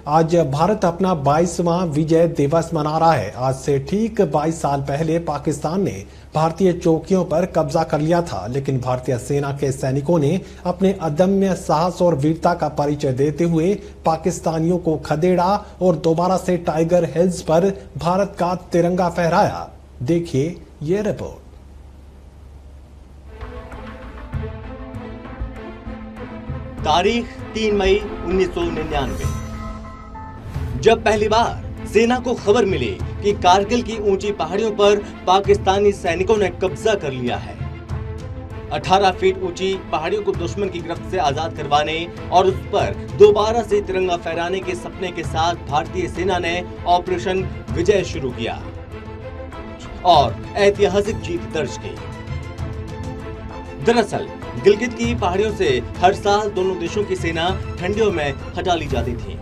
आज भारत अपना 22वां विजय दिवस मना रहा है। आज से ठीक 22 साल पहले पाकिस्तान ने भारतीय चौकियों पर कब्जा कर लिया था, लेकिन भारतीय सेना के सैनिकों ने अपने अदम्य साहस और वीरता का परिचय देते हुए पाकिस्तानियों को खदेड़ा और दोबारा से टाइगर हिल्स पर भारत का तिरंगा फहराया। देखिए ये रिपोर्ट। तारीख 3 मई 1999। जब पहली बार सेना को खबर मिली कि कारगिल की ऊंची पहाड़ियों पर पाकिस्तानी सैनिकों ने कब्जा कर लिया है। 18 फीट ऊंची पहाड़ियों को दुश्मन की गिरफ्त से आजाद करवाने और उस पर दोबारा से तिरंगा फहराने के सपने के साथ भारतीय सेना ने ऑपरेशन विजय शुरू किया और ऐतिहासिक जीत दर्ज की। दरअसल गिलगित की पहाड़ियों से हर साल दोनों देशों की सेना ठंडियों में हटा ली जाती थी,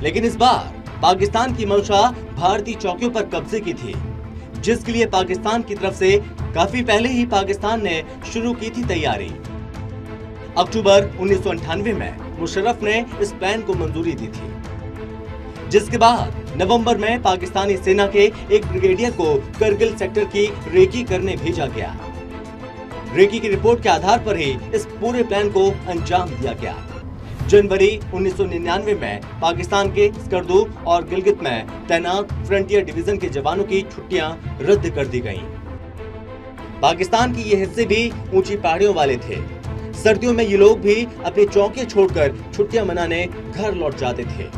लेकिन इस बार पाकिस्तान की मंशा भारतीय चौकियों पर कब्जे की थी, जिसके लिए पाकिस्तान की तरफ से काफी पहले ही पाकिस्तान ने शुरू की थी तैयारी। अक्टूबर 1998 में मुशर्रफ ने इस प्लान को मंजूरी दी थी, जिसके बाद नवंबर में पाकिस्तानी सेना के एक ब्रिगेडियर को करगिल सेक्टर की रेकी करने भेजा गया। रेकी की रिपोर्ट के आधार पर ही इस पूरे प्लान को अंजाम दिया गया। जनवरी 1999 में पाकिस्तान के स्कर्दू और गिलगित में तैनात फ्रंटियर डिवीजन के जवानों की छुट्टियां रद्द कर दी गईं। पाकिस्तान की ये हिस्से भी ऊंची पहाड़ियों वाले थे। सर्दियों में ये लोग भी अपनी चौकियां छोड़कर छुट्टियां मनाने घर लौट जाते थे।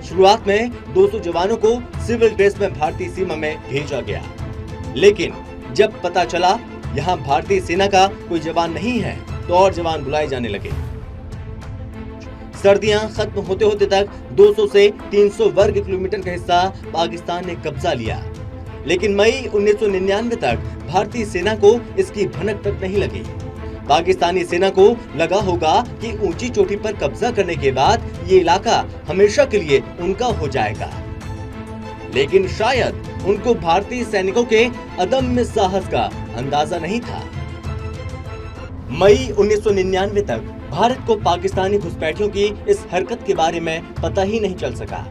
शुरुआत में 200 जवानों को सिविल ड्रेस में भारतीय सीमा में भेजा गया, लेकिन जब पता चला यहाँ भारतीय सेना का कोई जवान नहीं है तो और जवान बुलाए जाने लगे। सर्दियां खत्म होते होते तक 200 से 300 वर्ग किलोमीटर का हिस्सा पाकिस्तान ने कब्जा लिया, लेकिन मई 1999 तक भारतीय सेना को इसकी भनक तक नहीं लगी। पाकिस्तानी सेना को लगा होगा कि ऊंची चोटी पर कब्जा करने के बाद ये इलाका हमेशा के लिए उनका हो जाएगा, लेकिन शायद उनको भारतीय सैनिकों के अदम्य साहस का अंदाजा नहीं था। मई 1999 तक भारत को पाकिस्तानी घुसपैठियों की इस हरकत के बारे में पता ही नहीं चल सका,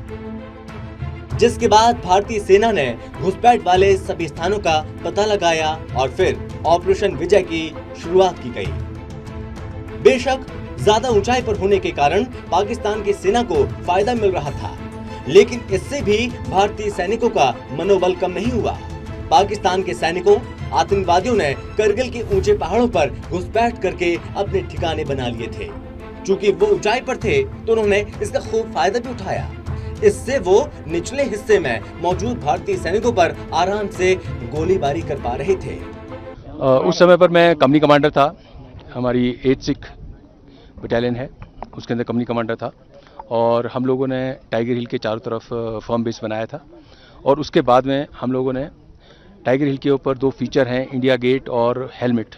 जिसके बाद भारतीय सेना ने घुसपैठ वाले सभी स्थानों का पता लगाया और फिर ऑपरेशन विजय की शुरुआत की गई। बेशक ज्यादा ऊंचाई पर होने के कारण पाकिस्तान की सेना को फायदा मिल रहा था, लेकिन इससे भी भारतीय सैनिकों का मनोबल कम नहीं हुआ। पाकिस्तान के सैनिकों आतंकवादियों ने करगिल के ऊंचे पहाड़ों पर घुसपैठ करके अपने ठिकाने बना लिए थे। चूंकि वो ऊंचाई पर थे तो उन्होंने इसका खूब फायदा भी उठाया। इससे वो निचले हिस्से में मौजूद भारतीय सैनिकों पर आराम से गोलीबारी कर पा रहे थे। उस समय पर मैं कंपनी कमांडर था। हमारी 8 सिख बटालियन है, उसके अंदर कंपनी कमांडर था और हम लोगों ने टाइगर हिल के चारों तरफ फर्म बेस बनाया था। और उसके बाद में हम लोगों ने टाइगर हिल के ऊपर 2 फीचर हैं, इंडिया गेट और हेलमेट,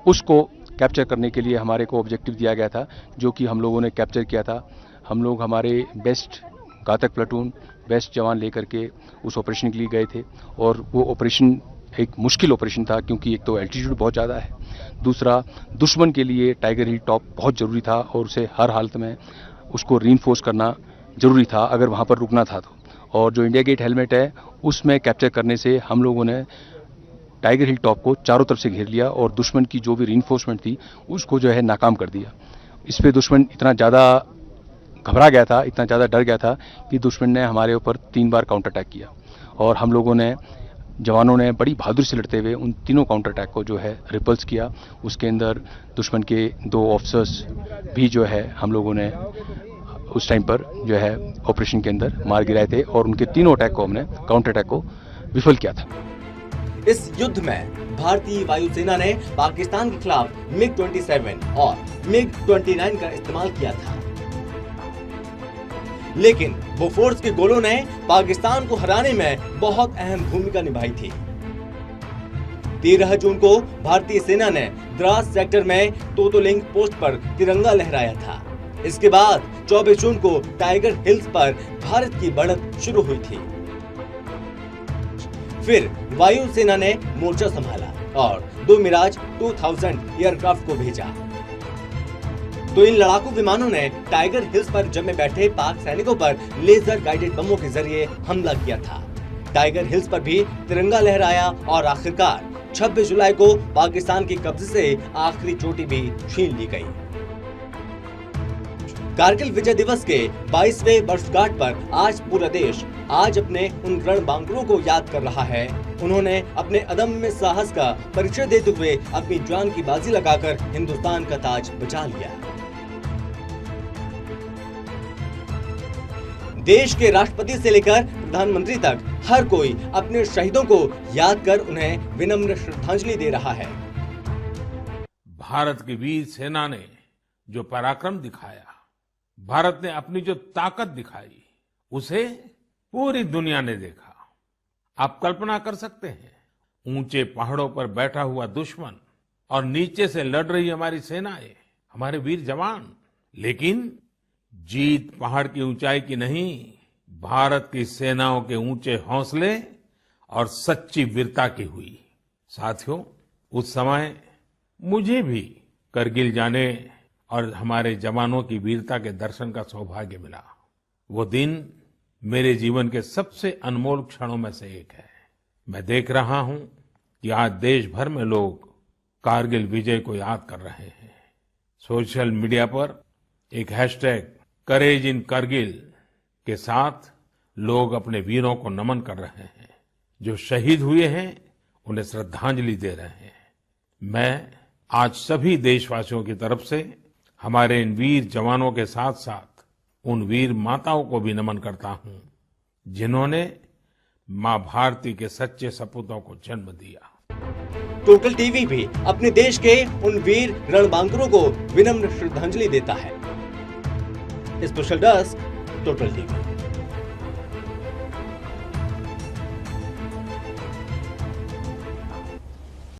उसको कैप्चर करने के लिए हमारे को ऑब्जेक्टिव दिया गया था, जो कि हम लोगों ने कैप्चर किया था। हम लोग हमारे बेस्ट घातक प्लाटून, बेस्ट जवान लेकर के उस ऑपरेशन के लिए गए थे और वो ऑपरेशन एक मुश्किल ऑपरेशन था, क्योंकि एक तो एल्टीट्यूड बहुत ज़्यादा है, दूसरा दुश्मन के लिए टाइगर हिल टॉप बहुत ज़रूरी था और उसे हर हालत में उसको रीइंफोर्स करना ज़रूरी था अगर वहाँ पर रुकना था तो। और जो इंडिया गेट हेलमेट है उसमें कैप्चर करने से हम लोगों ने टाइगर हिल टॉप को चारों तरफ से घेर लिया और दुश्मन की जो भी रीइंफोर्समेंट थी उसको जो है नाकाम कर दिया। इस पे दुश्मन इतना ज़्यादा घबरा गया था, इतना ज़्यादा डर गया था कि दुश्मन ने हमारे ऊपर 3 बार काउंटर अटैक किया और हम लोगों ने, जवानों ने बड़ी बहादुरी से लड़ते हुए उन तीनों काउंटर अटैक को जो है रिपल्स किया। उसके अंदर दुश्मन के 2 ऑफिसर्स भी जो है हम लोगों ने उस टाइम पर जो है ऑपरेशन के अंदर मार गिराए थे और उनके तीनों अटैक को हमने काउंटर अटैक को विफल किया था। इस युद्ध में भारतीय वायुसेना ने पाकिस्तान के खिलाफ MiG-27 और MiG-29 का इस्तेमाल किया था, लेकिन बोफोर्स के गोलों ने पाकिस्तान को हराने में बहुत अहम भूमिका निभाई थी। 13 जून को भारतीय सेना ने द्रास सेक्टर में तोतोलिंग पोस्ट पर तिरंगा लहराया था। इसके बाद 24 जून को टाइगर हिल्स पर भारत की बढ़त शुरू हुई थी। फिर वायुसेना ने मोर्चा संभाला और 2 मिराज 2000 एयरक्राफ्ट को भेजा। तो इन लड़ाकू विमानों ने टाइगर हिल्स पर जमे बैठे पाक सैनिकों पर लेजर गाइडेड बमों के जरिए हमला किया था। टाइगर हिल्स पर भी तिरंगा लहराया और आखिरकार 26 जुलाई को पाकिस्तान के कब्जे से आखिरी चोटी भी छीन ली गई। कारगिल विजय दिवस के 22वें वर्षगांठ पर आज पूरा देश आज अपने उन रणबांकुरों को याद कर रहा है। उन्होंने अपने अदम्य साहस का परिचय देते हुए अपनी जान की बाजी लगाकर हिंदुस्तान का ताज बचा लिया। देश के राष्ट्रपति से लेकर प्रधानमंत्री तक हर कोई अपने शहीदों को याद कर उन्हें विनम्र श्रद्धांजलि दे रहा है। भारत की वीर सेना ने जो पराक्रम दिखाया, भारत ने अपनी जो ताकत दिखाई, उसे पूरी दुनिया ने देखा। आप कल्पना कर सकते हैं, ऊंचे पहाड़ों पर बैठा हुआ दुश्मन और नीचे से लड़ रही हमारी सेनाएं, हमारे वीर जवान। लेकिन जीत पहाड़ की ऊंचाई की नहीं, भारत की सेनाओं के ऊंचे हौसले और सच्ची वीरता की हुई। साथियों, उस समय मुझे भी करगिल जाने और हमारे जवानों की वीरता के दर्शन का सौभाग्य मिला। वो दिन मेरे जीवन के सबसे अनमोल क्षणों में से एक है। मैं देख रहा हूं कि आज देश भर में लोग कारगिल विजय को याद कर रहे हैं। सोशल मीडिया पर एक हैशटैग करेज इन करगिल के साथ लोग अपने वीरों को नमन कर रहे हैं। जो शहीद हुए हैं उन्हें श्रद्धांजलि दे रहे हैं। मैं आज सभी देशवासियों की तरफ से हमारे इन वीर जवानों के साथ साथ उन वीर माताओं को भी नमन करता हूं, जिन्होंने मां भारती के सच्चे सपूतों को जन्म दिया। टोटल टीवी भी अपने देश के उन वीर रणबांकुरों को विनम्र श्रद्धांजलि देता है। Special desk, total TV.